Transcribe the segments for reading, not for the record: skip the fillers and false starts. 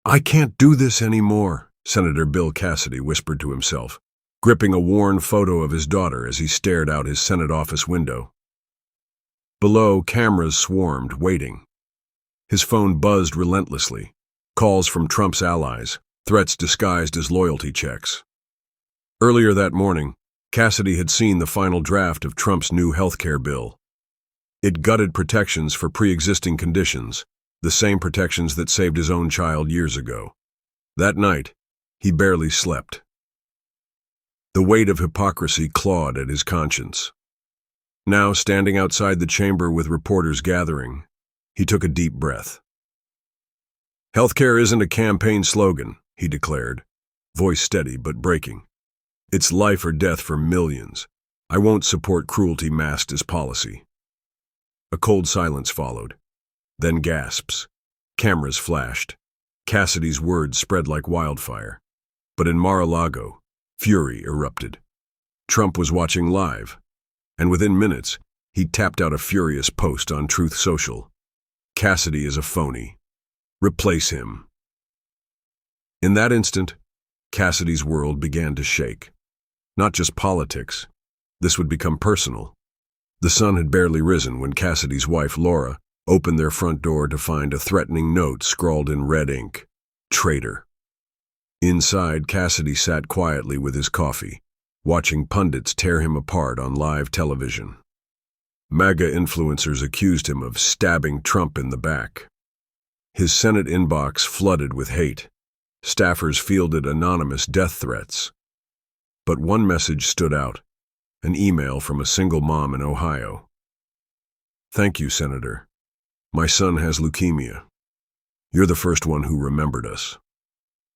"I can't do this anymore," Senator Bill Cassidy whispered to himself, gripping a worn photo of his daughter as he stared out his Senate office window. Below, cameras swarmed, waiting. His phone buzzed relentlessly. Calls from Trump's allies, threats disguised as loyalty checks. Earlier that morning, Cassidy had seen the final draft of Trump's new healthcare bill. It gutted protections for pre-existing conditions, the same protections that saved his own child years ago. That night, he barely slept. The weight of hypocrisy clawed at his conscience. Now, standing outside the chamber with reporters gathering, he took a deep breath. "Healthcare isn't a campaign slogan," he declared, voice steady but breaking. "It's life or death for millions. I won't support cruelty masked as policy." A cold silence followed. Then gasps. Cameras flashed. Cassidy's words spread like wildfire. But in Mar-a-Lago, fury erupted. Trump was watching live, and within minutes, he tapped out a furious post on Truth Social. "Cassidy is a phony. Replace him." In that instant, Cassidy's world began to shake. Not just politics. This would become personal. The sun had barely risen when Cassidy's wife, Laura, opened their front door to find a threatening note scrawled in red ink. "Traitor." Inside, Cassidy sat quietly with his coffee, watching pundits tear him apart on live television. MAGA influencers accused him of stabbing Trump in the back. His Senate inbox flooded with hate. Staffers fielded anonymous death threats. But one message stood out, an email from a single mom in Ohio. "Thank you, Senator. My son has leukemia. You're the first one who remembered us."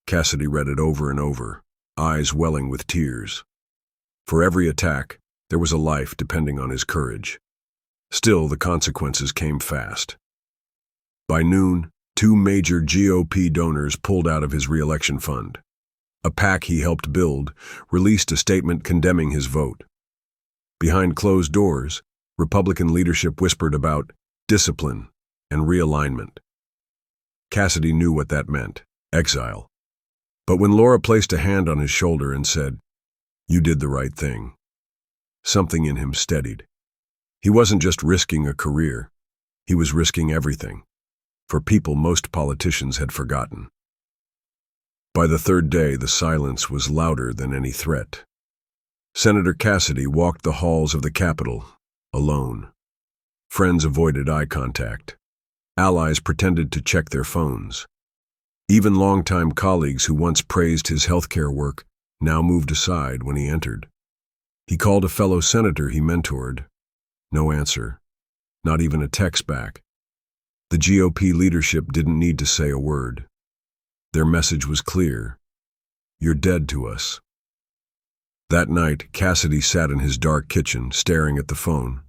Cassidy read it over and over, eyes welling with tears. For every attack, there was a life depending on his courage. Still, the consequences came fast. By noon, 2 major GOP donors pulled out of his re-election fund. A PAC he helped build released a statement condemning his vote. Behind closed doors, Republican leadership whispered about discipline and realignment. Cassidy knew what that meant: exile. But when Laura placed a hand on his shoulder and said, "You did the right thing," something in him steadied. He wasn't just risking a career, he was risking everything, for people most politicians had forgotten. By the third day, the silence was louder than any threat. Senator Cassidy walked the halls of the Capitol, alone. Friends avoided eye contact. Allies pretended to check their phones. Even longtime colleagues who once praised his healthcare work now moved aside when he entered. He called a fellow senator he mentored. No answer, not even a text back. The GOP leadership didn't need to say a word. Their message was clear: "You're dead to us." That night, Cassidy sat in his dark kitchen, staring at the phone.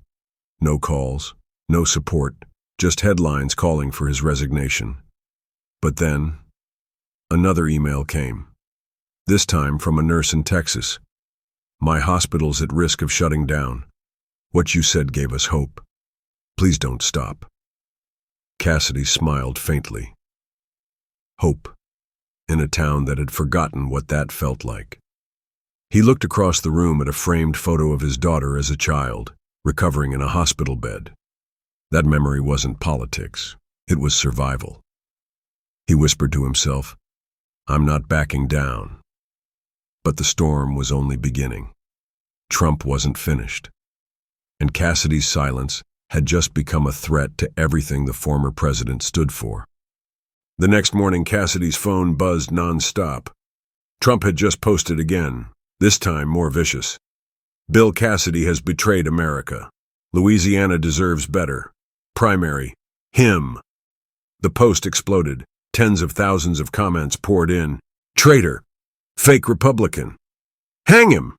No calls, no support, just headlines calling for his resignation. But then, another email came. This time from a nurse in Texas. "My hospital's at risk of shutting down. What you said gave us hope. Please don't stop." Cassidy smiled faintly. Hope, in a town that had forgotten what that felt like. He looked across the room at a framed photo of his daughter as a child, recovering in a hospital bed. That memory wasn't politics, it was survival. He whispered to himself, "I'm not backing down." But the storm was only beginning. Trump wasn't finished. And Cassidy's silence had just become a threat to everything the former president stood for. The next morning, Cassidy's phone buzzed nonstop. Trump had just posted again, this time more vicious. "Bill Cassidy has betrayed America. Louisiana deserves better. Primary. Him." The post exploded. Tens of thousands of comments poured in. "Traitor. Fake Republican. Hang him!"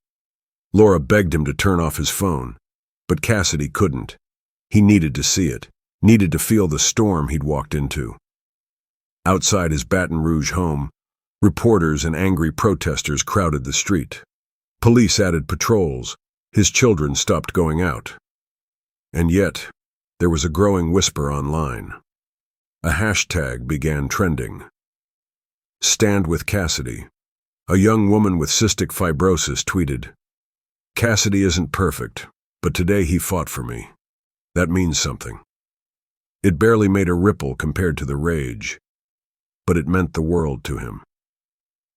Laura begged him to turn off his phone, but Cassidy couldn't. He needed to see it, needed to feel the storm he'd walked into. Outside his Baton Rouge home, reporters and angry protesters crowded the street. Police added patrols. His children stopped going out. And yet, there was a growing whisper online. A hashtag began trending. Stand with Cassidy. A young woman with cystic fibrosis tweeted, "Cassidy isn't perfect, but today he fought for me. That means something." It barely made a ripple compared to the rage, but it meant the world to him.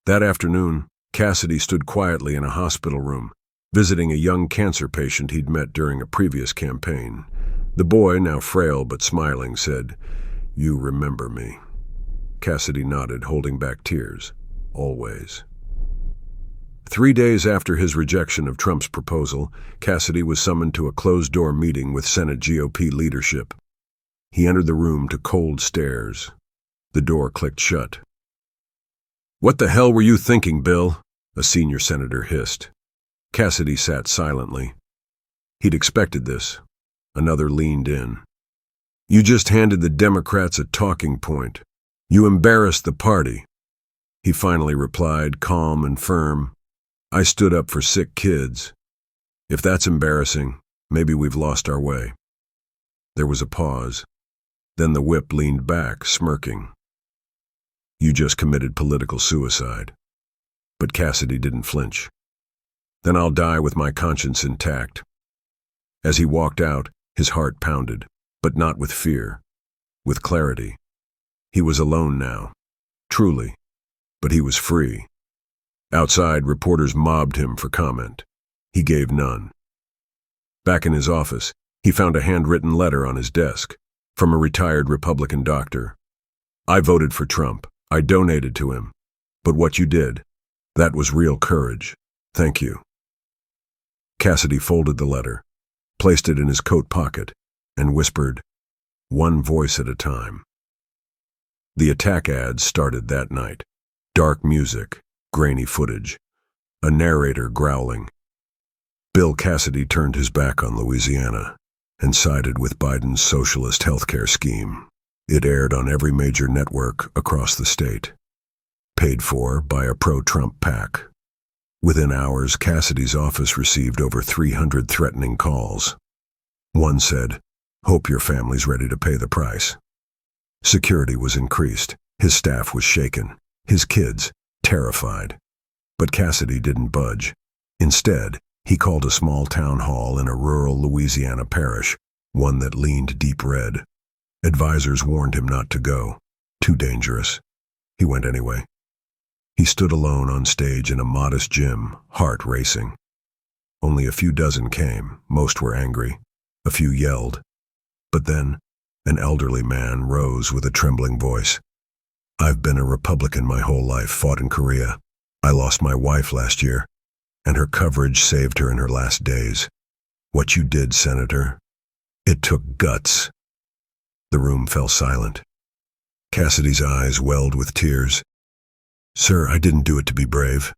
That afternoon, Cassidy stood quietly in a hospital room, visiting a young cancer patient he'd met during a previous campaign. The boy, now frail but smiling, said, "You remember me." Cassidy nodded, holding back tears. "Always." 3 days after his rejection of Trump's proposal, Cassidy was summoned to a closed-door meeting with Senate GOP leadership. He entered the room to cold stares. The door clicked shut. "What the hell were you thinking, Bill?" a senior senator hissed. Cassidy sat silently. He'd expected this. Another leaned in. "You just handed the Democrats a talking point. You embarrassed the party." He finally replied, calm and firm, "I stood up for sick kids. If that's embarrassing, maybe we've lost our way." There was a pause. Then the whip leaned back, smirking. "You just committed political suicide." But Cassidy didn't flinch. "Then I'll die with my conscience intact." As he walked out, his heart pounded, but not with fear, with clarity. He was alone now, truly, but he was free. Outside, reporters mobbed him for comment. He gave none. Back in his office, he found a handwritten letter on his desk from a retired Republican doctor. "I voted for Trump. I donated to him. But what you did, that was real courage. Thank you." Cassidy folded the letter, placed it in his coat pocket, and whispered, "One voice at a time." The attack ads started that night. Dark music, grainy footage, a narrator growling. Bill Cassidy turned his back on Louisiana and sided with Biden's socialist healthcare scheme. It aired on every major network across the state, paid for by a pro-Trump PAC. Within hours, Cassidy's office received over 300 threatening calls. One said, "Hope your family's ready to pay the price." Security was increased. His staff was shaken. His kids, terrified. But Cassidy didn't budge. Instead, he called a small town hall in a rural Louisiana parish, one that leaned deep red. Advisors warned him not to go. Too dangerous. He went anyway. He stood alone on stage in a modest gym, heart racing. Only a few dozen came. Most were angry. A few yelled. But then, an elderly man rose with a trembling voice. "I've been a Republican my whole life, fought in Korea. I lost my wife last year, and her coverage saved her in her last days. What you did, Senator, it took guts." The room fell silent. Cassidy's eyes welled with tears. "Sir, I didn't do it to be brave.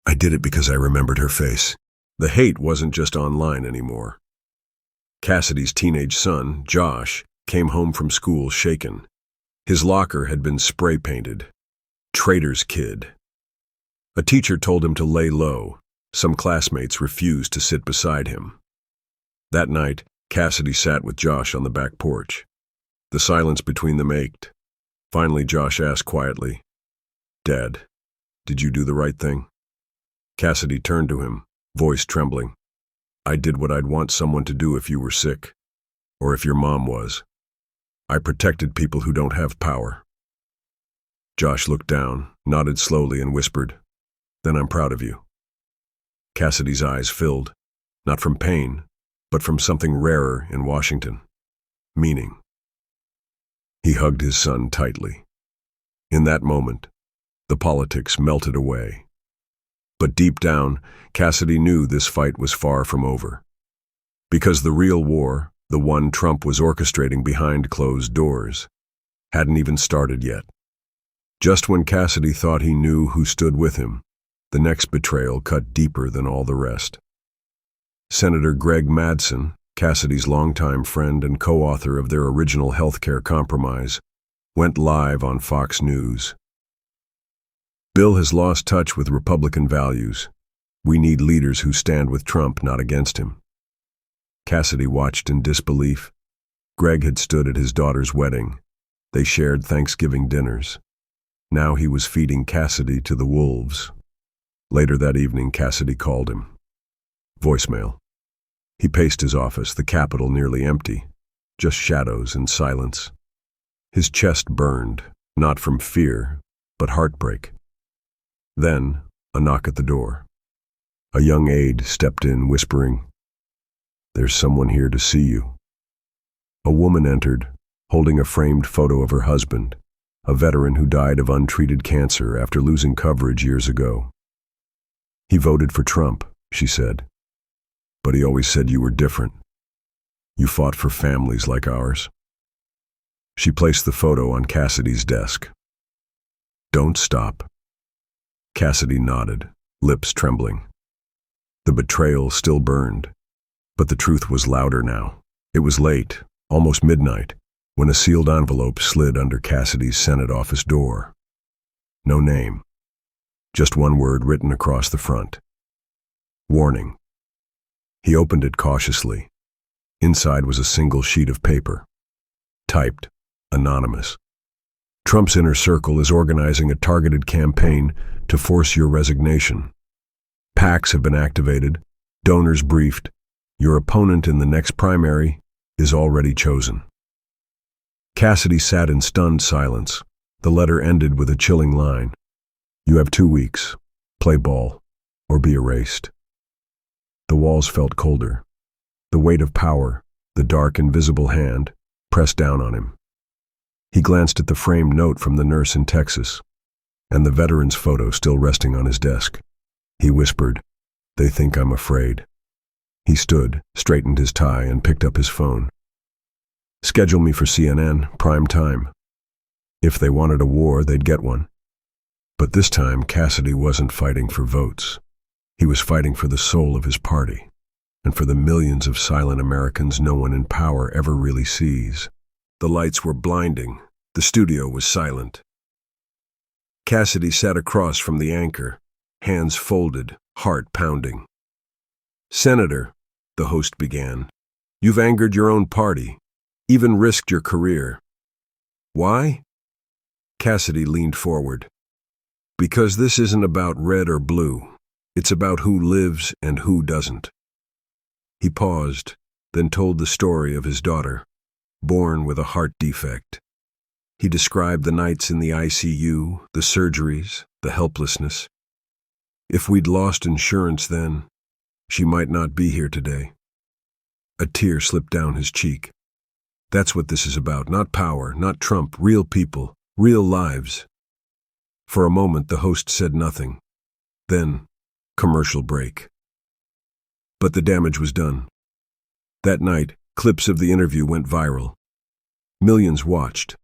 I did it because I remembered her face." The hate wasn't just online anymore. Cassidy's teenage son, Josh, came home from school shaken. His locker had been spray-painted. "Traitor's kid." A teacher told him to lay low. Some classmates refused to sit beside him. That night, Cassidy sat with Josh on the back porch. The silence between them ached. Finally, Josh asked quietly, "Dad, did you do the right thing?" Cassidy turned to him, voice trembling. "I did what I'd want someone to do if you were sick, or if your mom was. I protected people who don't have power." Josh looked down, nodded slowly, and whispered, "Then I'm proud of you." Cassidy's eyes filled, not from pain, but from something rarer in Washington: meaning. He hugged his son tightly. In that moment, the politics melted away. But deep down, Cassidy knew this fight was far from over. Because the real war, the one Trump was orchestrating behind closed doors, hadn't even started yet. Just when Cassidy thought he knew who stood with him, the next betrayal cut deeper than all the rest. Senator Greg Madsen, Cassidy's longtime friend and co-author of their original healthcare compromise, went live on Fox News. "Bill has lost touch with Republican values. We need leaders who stand with Trump, not against him." Cassidy watched in disbelief. Greg had stood at his daughter's wedding. They shared Thanksgiving dinners. Now he was feeding Cassidy to the wolves. Later that evening, Cassidy called him. Voicemail. He paced his office, the Capitol nearly empty, just shadows and silence. His chest burned, not from fear, but heartbreak. Then, a knock at the door. A young aide stepped in, whispering, "There's someone here to see you." A woman entered, holding a framed photo of her husband, a veteran who died of untreated cancer after losing coverage years ago. "He voted for Trump," she said. "But he always said you were different. You fought for families like ours." She placed the photo on Cassidy's desk. "Don't stop." Cassidy nodded, lips trembling. The betrayal still burned, but the truth was louder now. It was late, almost midnight, when a sealed envelope slid under Cassidy's Senate office door. No name, just one word written across the front. Warning. He opened it cautiously. Inside was a single sheet of paper. Typed, anonymous. "Trump's inner circle is organizing a targeted campaign to force your resignation. PACs have been activated, donors briefed. Your opponent in the next primary is already chosen." Cassidy sat in stunned silence. The letter ended with a chilling line. "You have 2 weeks. Play ball, or be erased." The walls felt colder. The weight of power, the dark, invisible hand, pressed down on him. He glanced at the framed note from the nurse in Texas, and the veteran's photo still resting on his desk. He whispered, "They think I'm afraid." He stood, straightened his tie, and picked up his phone. "Schedule me for CNN, prime time." If they wanted a war, they'd get one. But this time, Cassidy wasn't fighting for votes. He was fighting for the soul of his party, and for the millions of silent Americans no one in power ever really sees. The lights were blinding. The studio was silent. Cassidy sat across from the anchor, hands folded, heart pounding. "Senator," the host began, "you've angered your own party, even risked your career. Why?" Cassidy leaned forward. "Because this isn't about red or blue. It's about who lives and who doesn't." He paused, then told the story of his daughter, born with a heart defect. He described the nights in the ICU, the surgeries, the helplessness. "If we'd lost insurance then, she might not be here today." A tear slipped down his cheek. "That's what this is about, not power, not Trump, real people, real lives." For a moment, the host said nothing. Then, commercial break. But the damage was done. That night, clips of the interview went viral. Millions watched.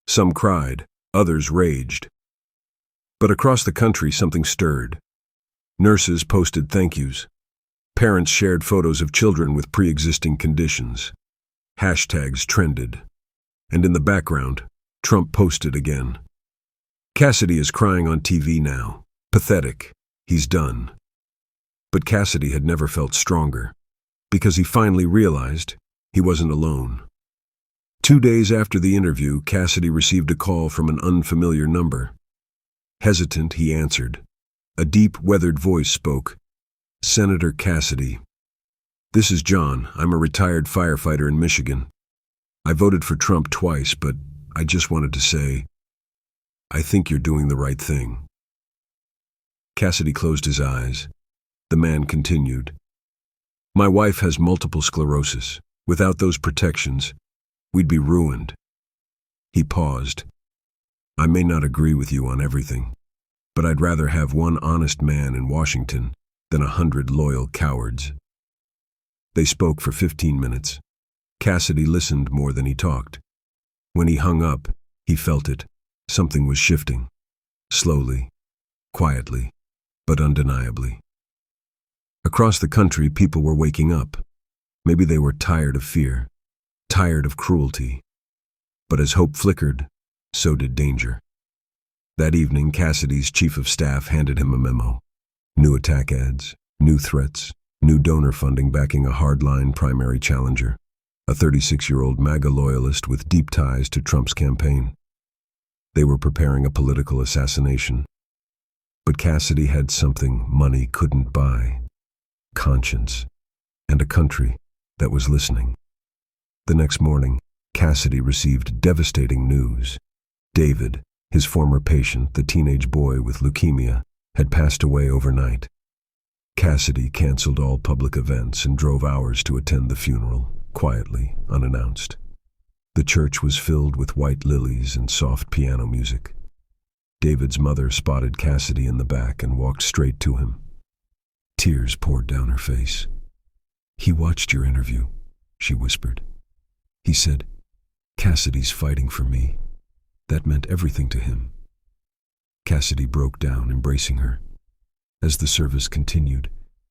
Some cried, others raged. But across the country, something stirred. Nurses posted thank yous. Parents shared photos of children with pre-existing conditions. Hashtags trended. And in the background, Trump posted again. "Cassidy is crying on TV now. Pathetic. He's done." But Cassidy had never felt stronger, because he finally realized he wasn't alone. 2 days after the interview, Cassidy received a call from an unfamiliar number. Hesitant, he answered. A deep, weathered voice spoke. "Senator Cassidy. This is John. I'm a retired firefighter in Michigan. I voted for Trump twice, but I just wanted to say, I think you're doing the right thing." Cassidy closed his eyes. The man continued. "My wife has multiple sclerosis. Without those protections, we'd be ruined." He paused. "I may not agree with you on everything, but I'd rather have one honest man in Washington than 100 loyal cowards." They spoke for 15 minutes. Cassidy listened more than he talked. When he hung up, he felt it. Something was shifting. Slowly, quietly, but undeniably. Across the country, people were waking up. Maybe they were tired of fear, tired of cruelty. But as hope flickered, so did danger. That evening, Cassidy's chief of staff handed him a memo. New attack ads, new threats, new donor funding backing a hardline primary challenger, a 36-year-old MAGA loyalist with deep ties to Trump's campaign. They were preparing a political assassination. But Cassidy had something money couldn't buy: conscience, and a country that was listening. The next morning, Cassidy received devastating news. David, his former patient, the teenage boy with leukemia, had passed away overnight. Cassidy canceled all public events and drove hours to attend the funeral, quietly, unannounced. The church was filled with white lilies and soft piano music. David's mother spotted Cassidy in the back and walked straight to him. Tears poured down her face. "He watched your interview," she whispered. "He said, 'Cassidy's fighting for me.' That meant everything to him." Cassidy broke down, embracing her. As the service continued,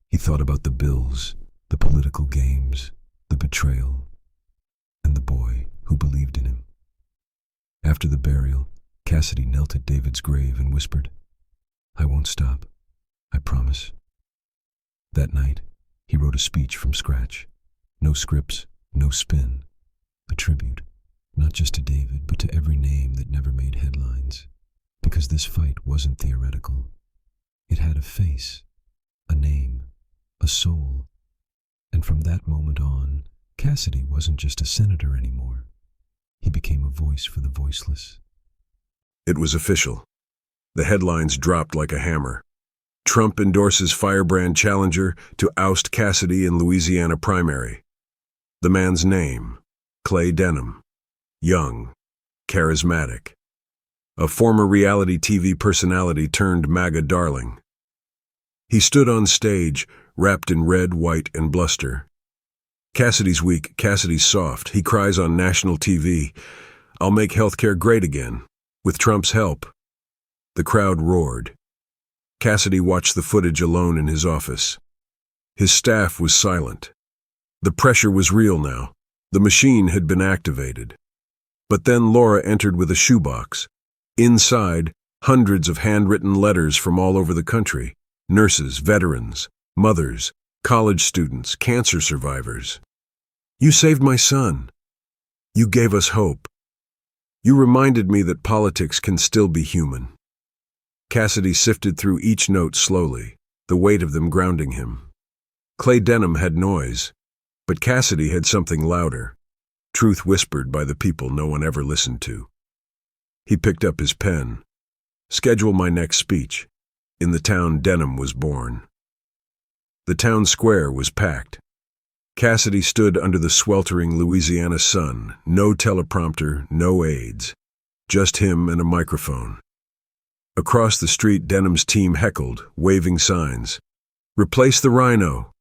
he thought about the bills, the political games, the betrayal, and the boy who believed in him. After the burial, Cassidy knelt at David's grave and whispered, "I won't stop. I promise." That night, he wrote a speech from scratch. No scripts, no spin. A tribute, not just to David, but to every name that never made headlines. Because this fight wasn't theoretical. It had a face, a name, a soul. And from that moment on, Cassidy wasn't just a senator anymore. He became a voice for the voiceless. It was official. The headlines dropped like a hammer. Trump endorses firebrand challenger to oust Cassidy in Louisiana primary. The man's name: Clay Denham. Young, charismatic. A former reality TV personality turned MAGA darling. He stood on stage, wrapped in red, white, and bluster. Cassidy's weak, Cassidy's soft. He cries on national TV, "I'll make healthcare great again, with Trump's help." The crowd roared. Cassidy watched the footage alone in his office. His staff was silent. The pressure was real now. The machine had been activated. But then Laura entered with a shoebox. Inside, hundreds of handwritten letters from all over the country. Nurses, veterans, mothers, college students, cancer survivors. "You saved my son. You gave us hope. You reminded me that politics can still be human." Cassidy sifted through each note slowly, the weight of them grounding him. Clay Denham had noise, but Cassidy had something louder, truth whispered by the people no one ever listened to. He picked up his pen. "Schedule my next speech. In the town Denham was born." The town square was packed. Cassidy stood under the sweltering Louisiana sun, no teleprompter, no aides, just him and a microphone. Across the street, Denham's team heckled, waving signs. "Replace the rhino.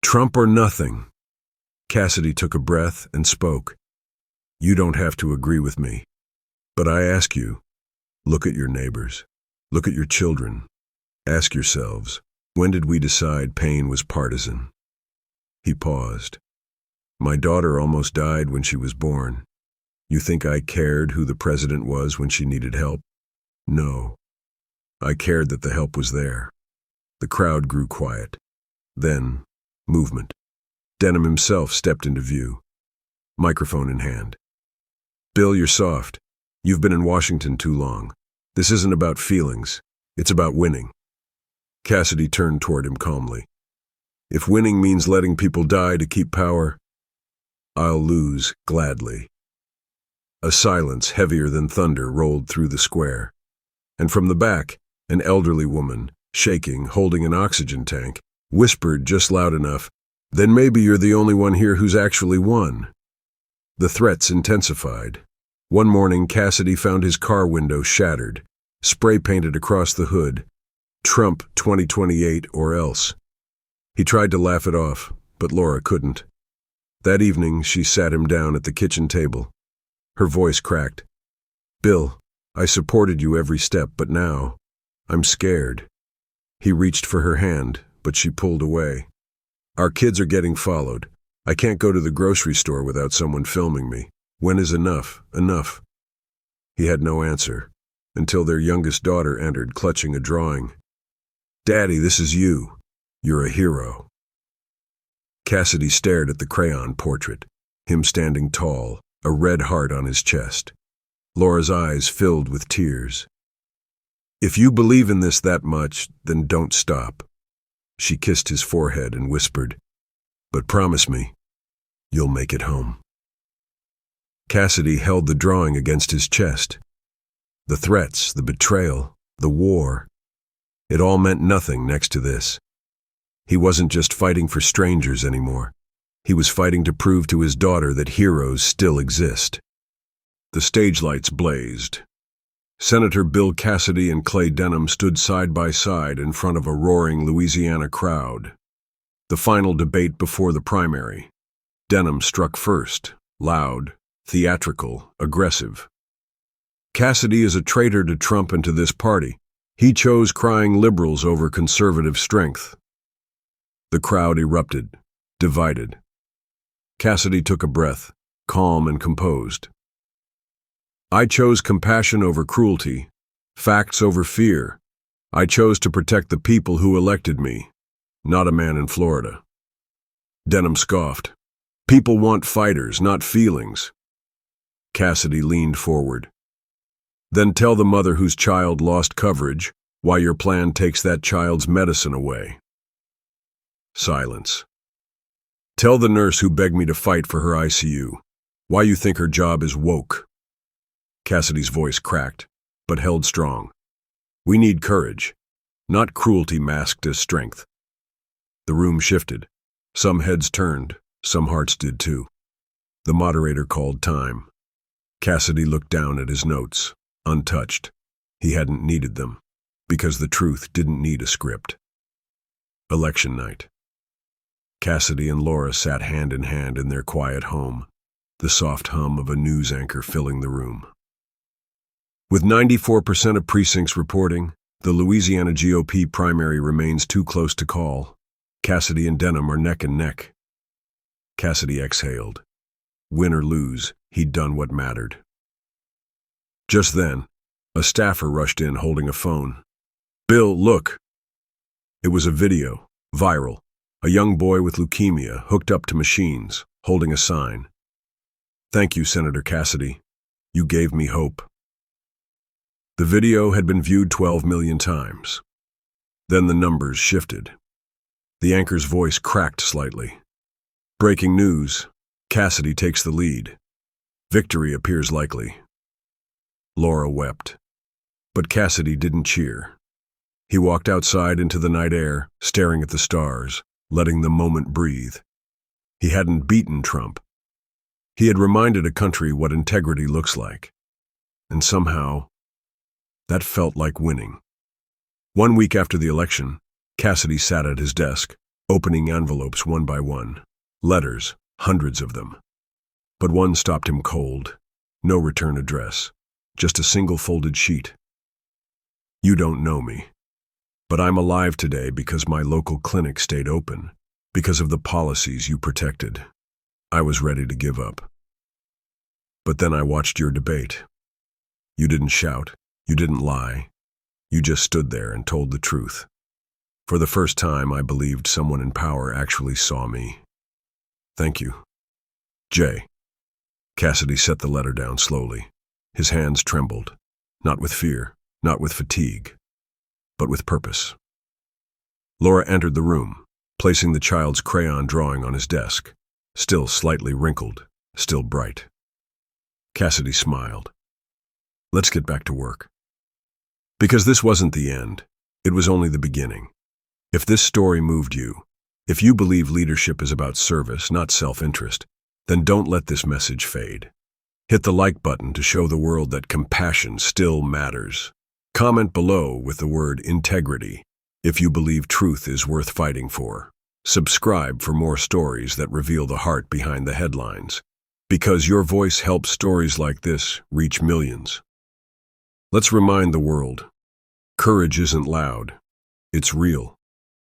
Trump or nothing." Cassidy took a breath and spoke. "You don't have to agree with me, but I ask you, look at your neighbors. Look at your children. Ask yourselves, when did we decide pain was partisan?" He paused. "My daughter almost died when she was born. You think I cared who the president was when she needed help? No. I cared that the help was there." The crowd grew quiet. Then, movement. Denham himself stepped into view, microphone in hand. "Bill, you're soft. You've been in Washington too long. This isn't about feelings. It's about winning." Cassidy turned toward him calmly. "If winning means letting people die to keep power, I'll lose gladly." A silence heavier than thunder rolled through the square, and from the back, an elderly woman, shaking, holding an oxygen tank, whispered just loud enough, "Then maybe you're the only one here who's actually won." The threats intensified. One morning, Cassidy found his car window shattered, spray painted across the hood, "Trump 2028 or else." He tried to laugh it off, but Laura couldn't. That evening, she sat him down at the kitchen table. Her voice cracked. "Bill, I supported you every step, but now, I'm scared." He reached for her hand, but she pulled away. "Our kids are getting followed. I can't go to the grocery store without someone filming me. When is enough enough?" He had no answer, until their youngest daughter entered, clutching a drawing. "Daddy, this is you. You're a hero." Cassidy stared at the crayon portrait, him standing tall, a red heart on his chest. Laura's eyes filled with tears. "If you believe in this that much, then don't stop." She kissed his forehead and whispered, "But promise me, you'll make it home." Cassidy held the drawing against his chest. The threats, the betrayal, the war, it all meant nothing next to this. He wasn't just fighting for strangers anymore. He was fighting to prove to his daughter that heroes still exist. The stage lights blazed. Senator Bill Cassidy and Clay Denham stood side by side in front of a roaring Louisiana crowd. The final debate before the primary. Denham struck first, loud, theatrical, aggressive. "Cassidy is a traitor to Trump and to this party. He chose crying liberals over conservative strength." The crowd erupted, divided. Cassidy took a breath, calm and composed. "I chose compassion over cruelty, facts over fear. I chose to protect the people who elected me, not a man in Florida." Denham scoffed. "People want fighters, not feelings." Cassidy leaned forward. "Then tell the mother whose child lost coverage why your plan takes that child's medicine away." Silence. "Tell the nurse who begged me to fight for her ICU why you think her job is woke." Cassidy's voice cracked, but held strong. "We need courage, not cruelty masked as strength." The room shifted. Some heads turned, some hearts did too. The moderator called time. Cassidy looked down at his notes, untouched. He hadn't needed them, because the truth didn't need a script. Election night. Cassidy and Laura sat hand in hand in their quiet home, the soft hum of a news anchor filling the room. With 94% of precincts reporting, the Louisiana GOP primary remains too close to call. Cassidy and Denham are neck and neck. Cassidy exhaled. Win or lose, he'd done what mattered. Just then, a staffer rushed in holding a phone. "Bill, look." It was a video, viral. A young boy with leukemia hooked up to machines, holding a sign. "Thank you, Senator Cassidy. You gave me hope." The video had been viewed 12 million times. Then the numbers shifted. The anchor's voice cracked slightly. "Breaking news. Cassidy takes the lead. Victory appears likely." Laura wept. But Cassidy didn't cheer. He walked outside into the night air, staring at the stars, letting the moment breathe. He hadn't beaten Trump. He had reminded a country what integrity looks like. And somehow, that felt like winning. 1 week after the election, Cassidy sat at his desk, opening envelopes one by one. Letters, hundreds of them. But one stopped him cold. No return address. Just a single folded sheet. "You don't know me. But I'm alive today because my local clinic stayed open, because of the policies you protected. I was ready to give up. But then I watched your debate. You didn't shout. You didn't lie. You just stood there and told the truth. For the first time, I believed someone in power actually saw me. Thank you. Jay." Cassidy set the letter down slowly. His hands trembled, not with fear, not with fatigue, but with purpose. Laura entered the room, placing the child's crayon drawing on his desk, still slightly wrinkled, still bright. Cassidy smiled. "Let's get back to work." Because this wasn't the end, it was only the beginning. If this story moved you, if you believe leadership is about service, not self-interest, then don't let this message fade. Hit the like button to show the world that compassion still matters. Comment below with the word integrity if you believe truth is worth fighting for. Subscribe for more stories that reveal the heart behind the headlines, because your voice helps stories like this reach millions. Let's remind the world, courage isn't loud, it's real.